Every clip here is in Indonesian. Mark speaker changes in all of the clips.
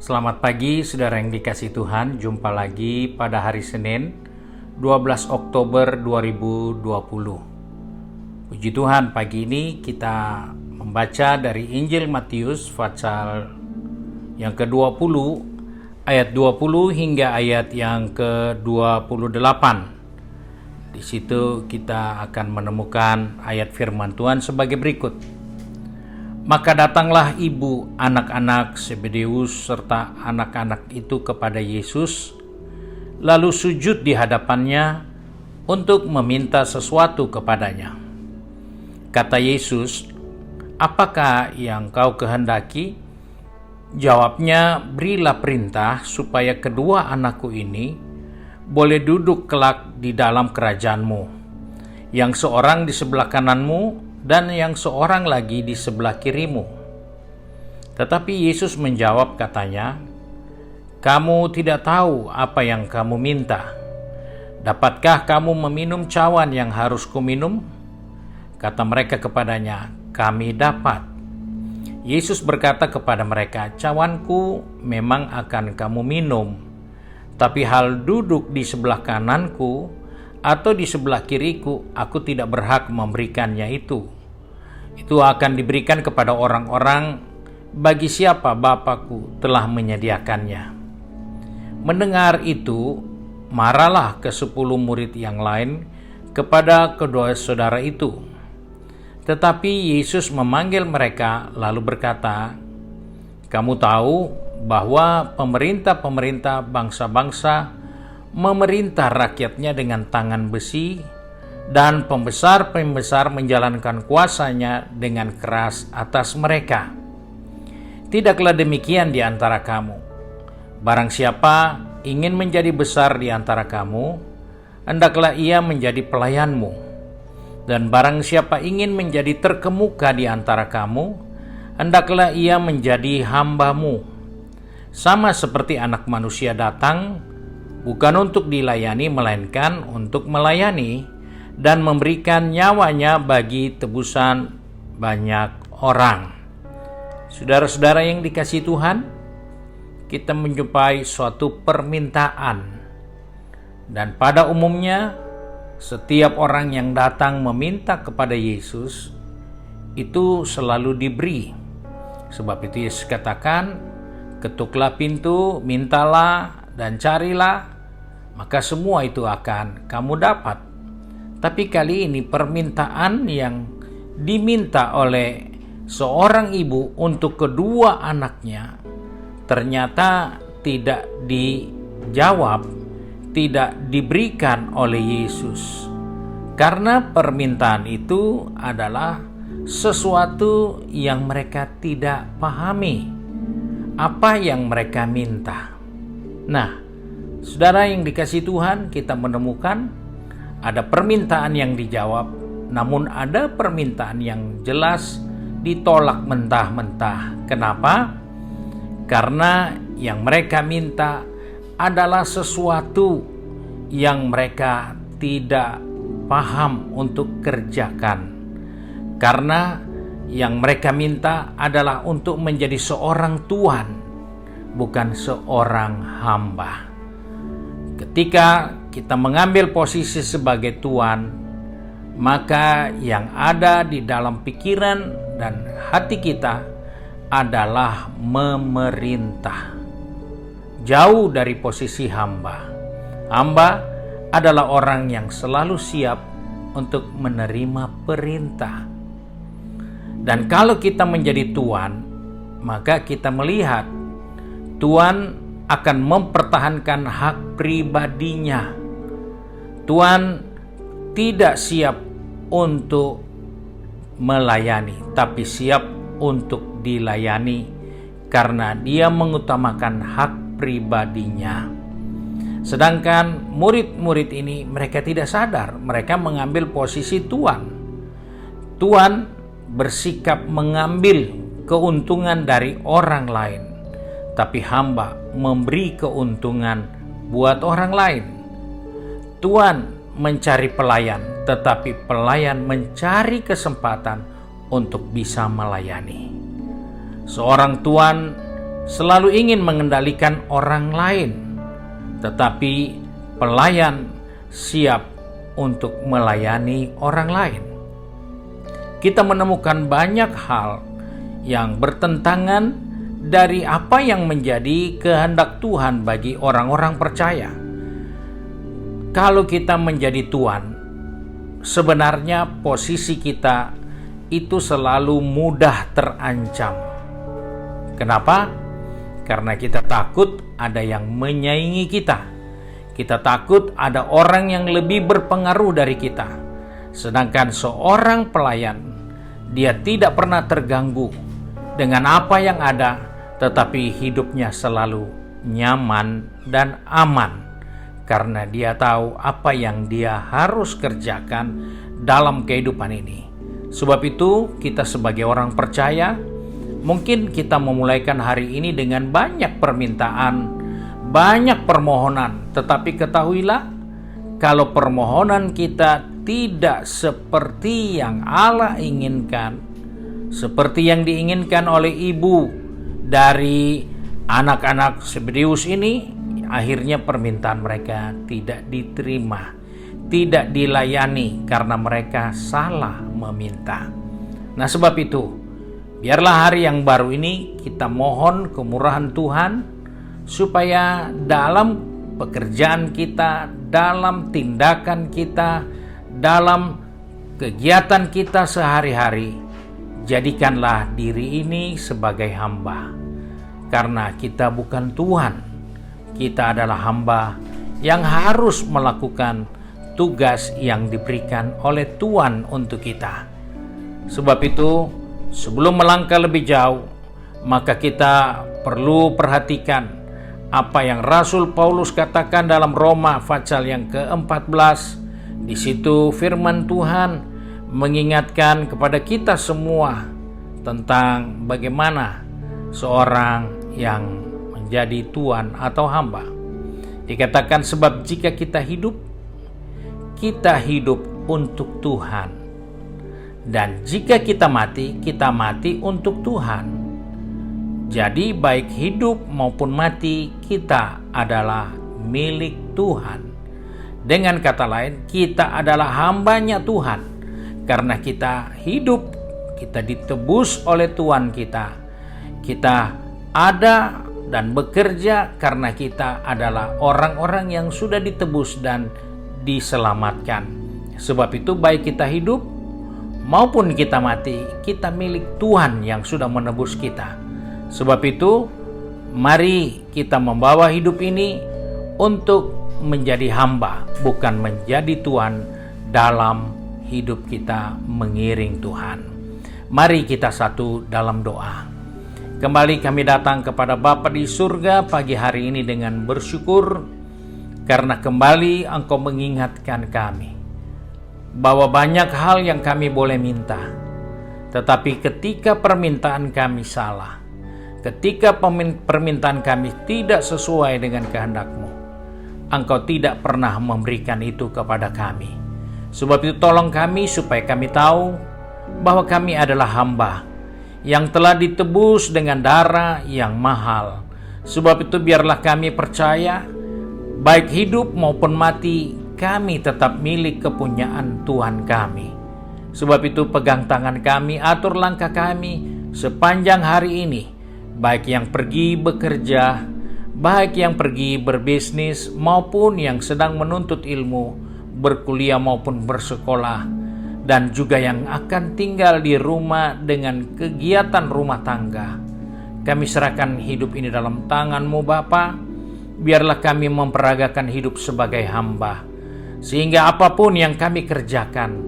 Speaker 1: Selamat pagi saudara yang dikasihi Tuhan, jumpa lagi pada hari Senin 12 Oktober 2020. Puji Tuhan, pagi ini kita membaca dari Injil Matius pasal yang ke-20 ayat 20 hingga ayat yang ke-28. Di situ kita akan menemukan ayat firman Tuhan sebagai berikut. Maka datanglah ibu anak-anak Zebedeus serta anak-anak itu kepada Yesus, lalu sujud di hadapannya untuk meminta sesuatu kepadanya. Kata Yesus, "Apakah yang kau kehendaki?" Jawabnya, "Berilah perintah supaya kedua anakku ini boleh duduk kelak di dalam kerajaanmu, yang seorang di sebelah kananmu dan yang seorang lagi di sebelah kirimu." Tetapi Yesus menjawab katanya, "Kamu tidak tahu apa yang kamu minta. Dapatkah kamu meminum cawan yang harus kuminum?" Kata mereka kepadanya, "Kami dapat." Yesus berkata kepada mereka, "Cawanku memang akan kamu minum, tapi hal duduk di sebelah kananku atau di sebelah kiriku, aku tidak berhak memberikannya itu. Itu akan diberikan kepada orang-orang bagi siapa Bapakku telah menyediakannya." Mendengar itu, marahlah ke-10 murid yang lain kepada kedua saudara itu. Tetapi Yesus memanggil mereka lalu berkata, "Kamu tahu bahwa pemerintah-pemerintah bangsa-bangsa memerintah rakyatnya dengan tangan besi, dan pembesar-pembesar menjalankan kuasanya dengan keras atas mereka. Tidaklah demikian di antara kamu. Barang siapa ingin menjadi besar di antara kamu, hendaklah ia menjadi pelayanmu. Dan barang siapa ingin menjadi terkemuka di antara kamu, hendaklah ia menjadi hambamu. Sama seperti Anak Manusia datang, bukan untuk dilayani, melainkan untuk melayani dan memberikan nyawanya bagi tebusan banyak orang." Saudara-saudara yang dikasihi Tuhan, kita menjumpai suatu permintaan. Dan pada umumnya, setiap orang yang datang meminta kepada Yesus, itu selalu diberi. Sebab itu Yesus katakan, "Ketuklah pintu, mintalah dan carilah, maka semua itu akan kamu dapat." Tapi kali ini permintaan yang diminta oleh seorang ibu untuk kedua anaknya ternyata tidak dijawab, tidak diberikan oleh Yesus. Karena permintaan itu adalah sesuatu yang mereka tidak pahami, apa yang mereka minta. Nah, saudara yang dikasihi Tuhan, kita menemukan ada permintaan yang dijawab, namun ada permintaan yang jelas ditolak mentah-mentah. Kenapa? Karena yang mereka minta adalah sesuatu yang mereka tidak paham untuk kerjakan. Karena yang mereka minta adalah untuk menjadi seorang tuan, bukan seorang hamba. Ketika kita mengambil posisi sebagai tuan, maka yang ada di dalam pikiran dan hati kita adalah memerintah. Jauh dari posisi hamba. Hamba adalah orang yang selalu siap untuk menerima perintah. Dan kalau kita menjadi tuan, maka kita melihat tuan akan mempertahankan hak pribadinya. Tuan tidak siap untuk melayani, tapi siap untuk dilayani karena dia mengutamakan hak pribadinya. Sedangkan murid-murid ini mereka tidak sadar, mereka mengambil posisi tuan. Tuan bersikap mengambil keuntungan dari orang lain, tapi hamba memberi keuntungan buat orang lain. Tuan mencari pelayan, tetapi pelayan mencari kesempatan untuk bisa melayani. Seorang tuan selalu ingin mengendalikan orang lain, tetapi pelayan siap untuk melayani orang lain. Kita menemukan banyak hal yang bertentangan dari apa yang menjadi kehendak Tuhan bagi orang-orang percaya. Kalau kita menjadi tuan, sebenarnya posisi kita itu selalu mudah terancam. Kenapa? Karena kita takut ada yang menyaingi kita. Kita takut ada orang yang lebih berpengaruh dari kita. Sedangkan seorang pelayan, dia tidak pernah terganggu dengan apa yang ada, tetapi hidupnya selalu nyaman dan aman. Karena dia tahu apa yang dia harus kerjakan dalam kehidupan ini. Sebab itu kita sebagai orang percaya, mungkin kita memulaikan hari ini dengan banyak permintaan, banyak permohonan. Tetapi ketahuilah, kalau permohonan kita tidak seperti yang Allah inginkan, seperti yang diinginkan oleh ibu dari anak-anak Zebedeus ini, akhirnya permintaan mereka tidak diterima, tidak dilayani karena mereka salah meminta. Nah, sebab itu, biarlah hari yang baru ini kita mohon kemurahan Tuhan supaya dalam pekerjaan kita, dalam tindakan kita, dalam kegiatan kita sehari-hari, jadikanlah diri ini sebagai hamba. Karena kita bukan Tuhan, kita adalah hamba yang harus melakukan tugas yang diberikan oleh Tuhan untuk kita. Sebab itu, sebelum melangkah lebih jauh, maka kita perlu perhatikan apa yang Rasul Paulus katakan dalam Roma pasal yang ke-14. Di situ firman Tuhan mengingatkan kepada kita semua tentang bagaimana seorang yang menjadi tuan atau hamba. Dikatakan, sebab jika kita hidup untuk Tuhan, dan jika kita mati untuk Tuhan. Jadi baik hidup maupun mati kita adalah milik Tuhan. Dengan kata lain, kita adalah hambanya Tuhan. Karena kita hidup, kita ditebus oleh Tuhan kita. Kita ada dan bekerja karena kita adalah orang-orang yang sudah ditebus dan diselamatkan. Sebab itu baik kita hidup maupun kita mati, kita milik Tuhan yang sudah menebus kita. Sebab itu, mari kita membawa hidup ini untuk menjadi hamba, bukan menjadi tuan dalam hidup kita mengiring Tuhan. Mari kita satu dalam doa. Kembali kami datang kepada Bapa di surga pagi hari ini dengan bersyukur karena kembali Engkau mengingatkan kami bahwa banyak hal yang kami boleh minta, tetapi ketika permintaan kami salah, ketika permintaan kami tidak sesuai dengan kehendak-Mu, Engkau tidak pernah memberikan itu kepada kami. Sebab itu tolong kami supaya kami tahu bahwa kami adalah hamba yang telah ditebus dengan darah yang mahal. Sebab itu biarlah kami percaya, baik hidup maupun mati, kami tetap milik kepunyaan Tuhan kami. Sebab itu pegang tangan kami, atur langkah kami sepanjang hari ini, baik yang pergi bekerja, baik yang pergi berbisnis, maupun yang sedang menuntut ilmu, berkuliah maupun bersekolah, dan juga yang akan tinggal di rumah dengan kegiatan rumah tangga. Kami serahkan hidup ini dalam tangan-Mu Bapa. Biarlah kami memperagakan hidup sebagai hamba, sehingga apapun yang kami kerjakan,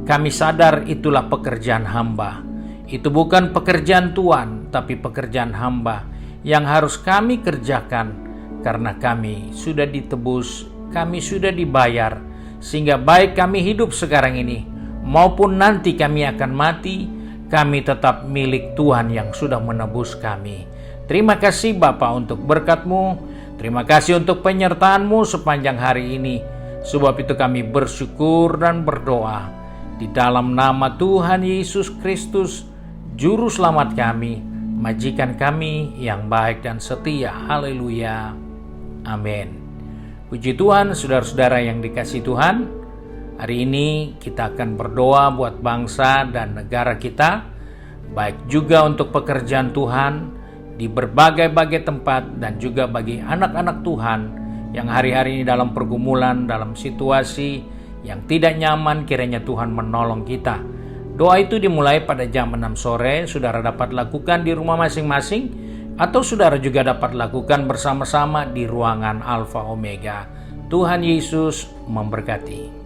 Speaker 1: kami sadar itulah pekerjaan hamba. Itu bukan pekerjaan Tuhan, tapi pekerjaan hamba yang harus kami kerjakan karena kami sudah ditebus, kami sudah dibayar, sehingga baik kami hidup sekarang ini maupun nanti kami akan mati, kami tetap milik Tuhan yang sudah menebus kami. Terima kasih Bapa untuk berkat-Mu, terima kasih untuk penyertaan-Mu sepanjang hari ini. Sebab itu kami bersyukur dan berdoa di dalam nama Tuhan Yesus Kristus, Juru Selamat kami. majikan kami yang baik dan setia. Haleluya. Amin. Puji Tuhan, saudara-saudara yang dikasihi Tuhan. Hari ini kita akan berdoa buat bangsa dan negara kita, baik juga untuk pekerjaan Tuhan di berbagai-bagai tempat dan juga bagi anak-anak Tuhan yang hari-hari ini dalam pergumulan, dalam situasi yang tidak nyaman. Kiranya Tuhan menolong kita. Doa itu dimulai pada jam 6 sore. Saudara dapat lakukan di rumah masing-masing, atau saudara juga dapat lakukan bersama-sama di ruangan Alfa Omega. Tuhan Yesus memberkati.